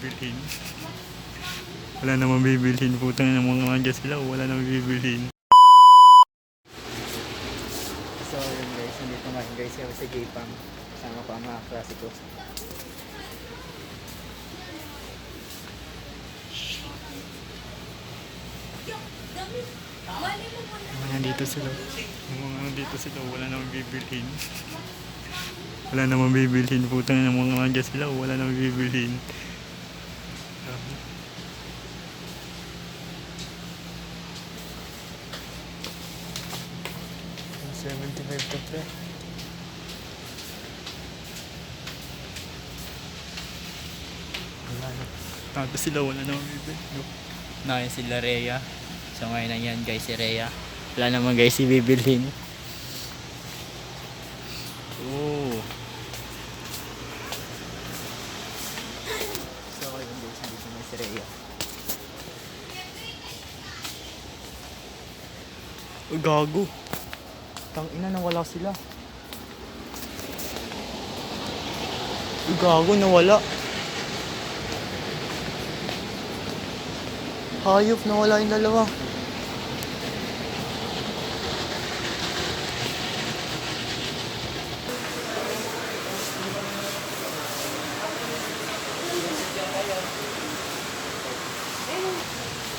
bibilhin. Wala namang bibilhin. Putang ng mga nandiyan sila. Wala namang bibilhin. So yun guys, nandito nga guys kami sa J-Pam. Kasama pa ang mga klase ko. Nandito sila. Mga nandito sila. Wala namang bibilhin. Wala namang bibilhin. Putang ng mga nandiyan sila. Wala namang bibilhin. 75 to pre. Wala na. Tato sila, wala namang bibilhin. Nakain sila Rhea. So ngayon na yan guys si Rhea. Wala naman guys si bibilhin. Oh. So ayun guys, nandito na si Rhea. Oh, gago. Tangina, nawala sila. Oh, gago, nawala. Hayop, nawala yung dalawa.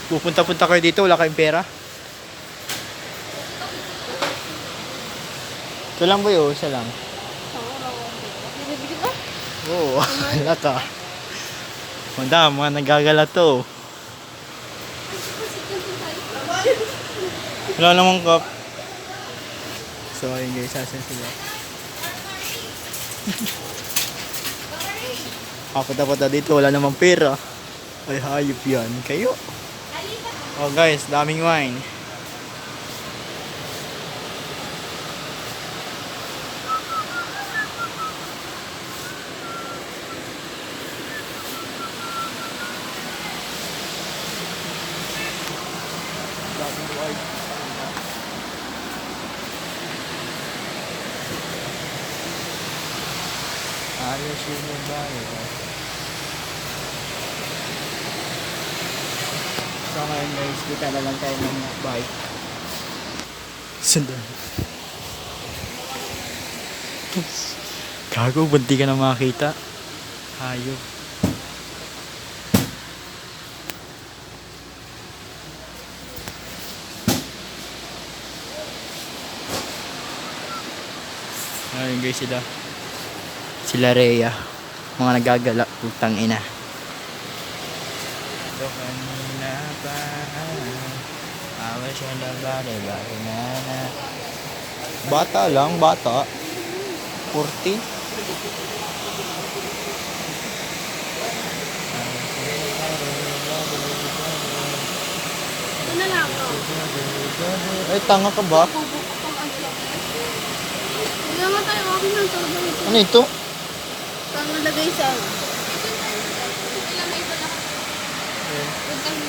Pupunta-punta kayo dito, wala kayong pera. Ito lang ba yun? Isa lang. Oo, wala ka. Manda, mga nagagala to. Wala namang cup. So ayun guys, asan sila? Punta-punta dito, wala namang pera. Ay, hayop yan. Kayo. Oh guys, daming wine. Daming wine. Ayos yun yung bahay. So ngayon guys, kita na lang tayo ng bike. Sundan. Gago, bunti ka na makakita. Hayop. Ayun guys sila. Sila Rhea. Mga nagagala. Putang ina. Ito kanina pa. Awa siya na bari-bari na. Bata lang, bata. 40. Ito na lang, no? Ay, tanga ka ba? Bubuk pang unlock. Hindi naman tayo okay ng todo ito. Ano ito? Pang lagay sa... Ito lang, ito lang. Huwag kang